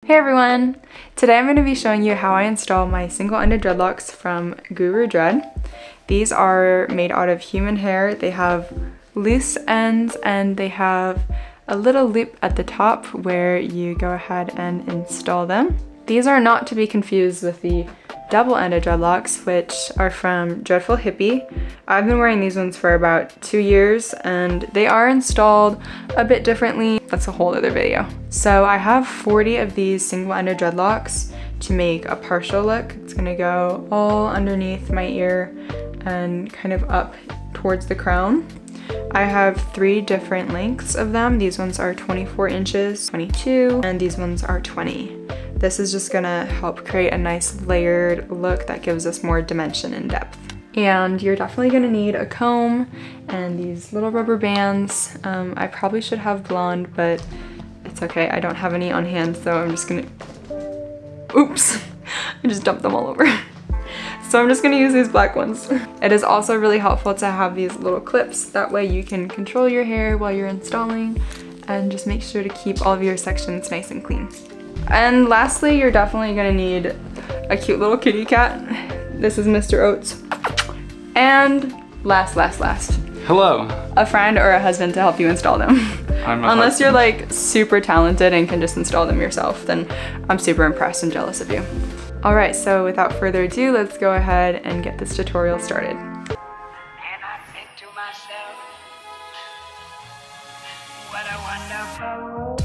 Hey everyone! Today I'm going to be showing you how I install my single-ended dreadlocks from Guru Dread. These are made out of human hair. They have loose ends and they have a little loop at the top where you go ahead and install them. These are not to be confused with the double-ended dreadlocks, which are from Dreadful Hippie. I've been wearing these ones for about 2 years and they are installed a bit differently. That's a whole other video. So I have 40 of these single-ended dreadlocks to make a partial look. It's gonna go all underneath my ear and kind of up towards the crown. I have 3 different lengths of them. These ones are 24 inches, 22, and these ones are 20. This is just gonna help create a nice layered look that gives us more dimension and depth. And you're definitely gonna need a comb and these little rubber bands. I probably should have blonde, but it's okay. I don't have any on hand, so I'm just gonna, oops, I just dumped them all over. So I'm just gonna use these black ones. It is also really helpful to have these little clips. That way you can control your hair while you're installing and just make sure to keep all of your sections nice and clean. And lastly, you're definitely gonna need a cute little kitty cat. This is Mr. Oats. And last. Hello. A friend or a husband to help you install them. Unless you're like super talented and can just install them yourself, then I'm super impressed and jealous of you. All right, so without further ado, let's go ahead and get this tutorial started. And I think to myself, what a wonderful world.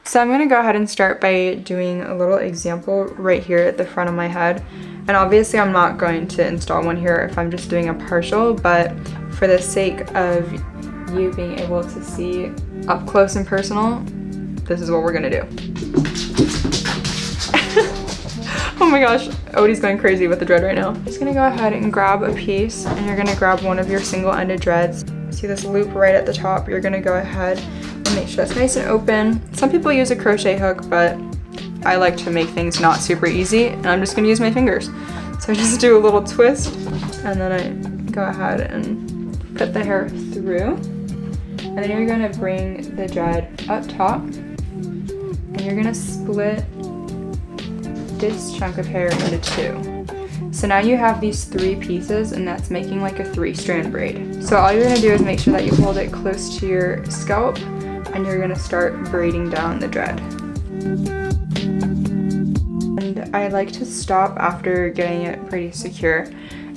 So I'm gonna go ahead and start by doing a little example right here at the front of my head. And obviously I'm not going to install one here if I'm just doing a partial, but for the sake of you being able to see up close and personal, this is what we're gonna do. Oh my gosh, Odie's going crazy with the dread right now. I'm just gonna go ahead and grab a piece, and you're gonna grab one of your single-ended dreads. See this loop right at the top? You're gonna go ahead and make sure it's nice and open. Some people use a crochet hook, but I like to make things not super easy, and I'm just gonna use my fingers. So I just do a little twist, and then I go ahead and put the hair through. And then you're gonna bring the dread up top, and you're gonna split this chunk of hair into 2. So now you have these 3 pieces, and that's making like a 3-strand braid. So all you're gonna do is make sure that you hold it close to your scalp, and you're gonna start braiding down the dread. And I like to stop after getting it pretty secure.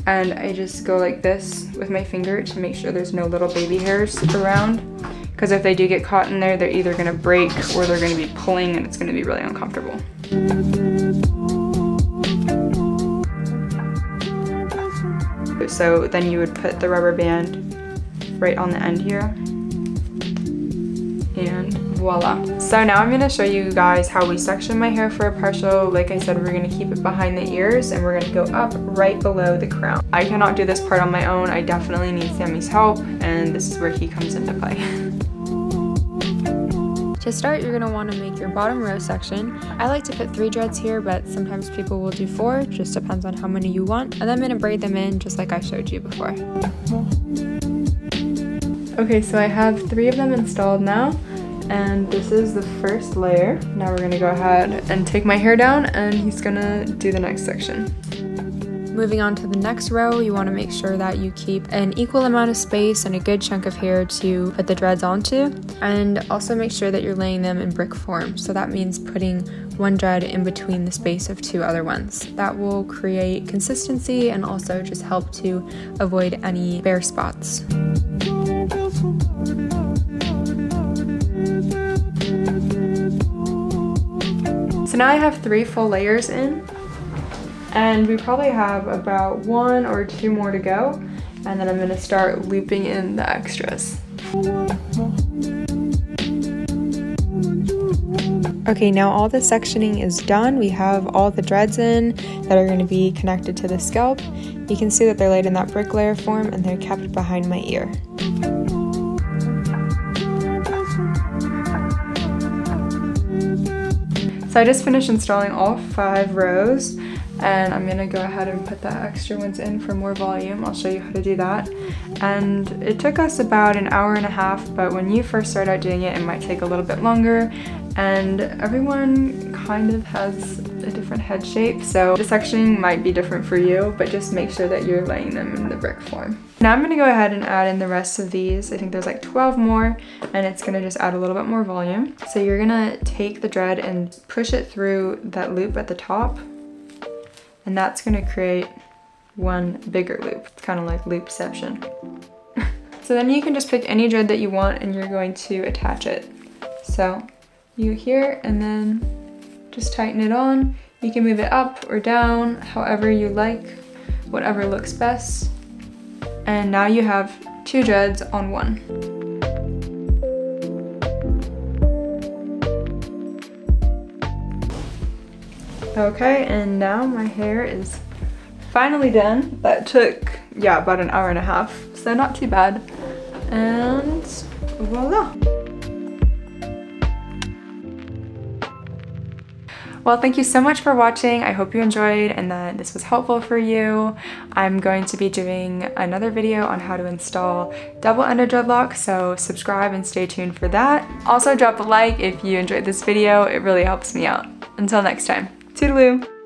And I just go like this with my finger to make sure there's no little baby hairs around. Because if they do get caught in there, they're either gonna break or they're gonna be pulling and it's gonna be really uncomfortable. So then you would put the rubber band right on the end here. And voila. So now I'm gonna show you guys how we section my hair for a partial. Like I said, we're gonna keep it behind the ears and we're gonna go up right below the crown. I cannot do this part on my own. I definitely need Sammy's help, and this is where he comes into play. To start, you're gonna wanna make your bottom row section. I like to put 3 dreads here, but sometimes people will do 4, just depends on how many you want. And then I'm gonna braid them in just like I showed you before. Okay, so I have 3 of them installed now, and this is the first layer. Now we're gonna go ahead and take my hair down, and he's gonna do the next section. Moving on to the next row, you want to make sure that you keep an equal amount of space and a good chunk of hair to put the dreads onto, and also make sure that you're laying them in brick form. So that means putting 1 dread in between the space of 2 other ones. That will create consistency and also just help to avoid any bare spots. So now I have 3 full layers in, and we probably have about 1 or 2 more to go, and then I'm gonna start looping in the extras. Okay, now all the sectioning is done. We have all the dreads in that are going to be connected to the scalp. You can see that they're laid in that brick layer form and they're kept behind my ear. So I just finished installing all 5 rows, and I'm gonna go ahead and put the extra ones in for more volume. I'll show you how to do that. And it took us about an hour and a half, but when you first start out doing it, it might take a little bit longer. And everyone kind of has a different head shape, so the sectioning might be different for you, but just make sure that you're laying them in the brick form. Now I'm gonna go ahead and add in the rest of these. I think there's like 12 more, and it's gonna just add a little bit more volume. So you're gonna take the dread and push it through that loop at the top, and that's gonna create one bigger loop. It's kind of like loopception. So then you can just pick any dread that you want and you're going to attach it. So you here, and then just tighten it on. You can move it up or down, however you like, whatever looks best. And now you have 2 dreads on one. Okay, and now my hair is finally done. That took, yeah, about an hour and a half, so not too bad. And voila. Well, thank you so much for watching. I hope you enjoyed and that this was helpful for you. I'm going to be doing another video on how to install double ended dreadlocks, so subscribe and stay tuned for that. Also drop a like if you enjoyed this video, it really helps me out. Until next time, toodaloo!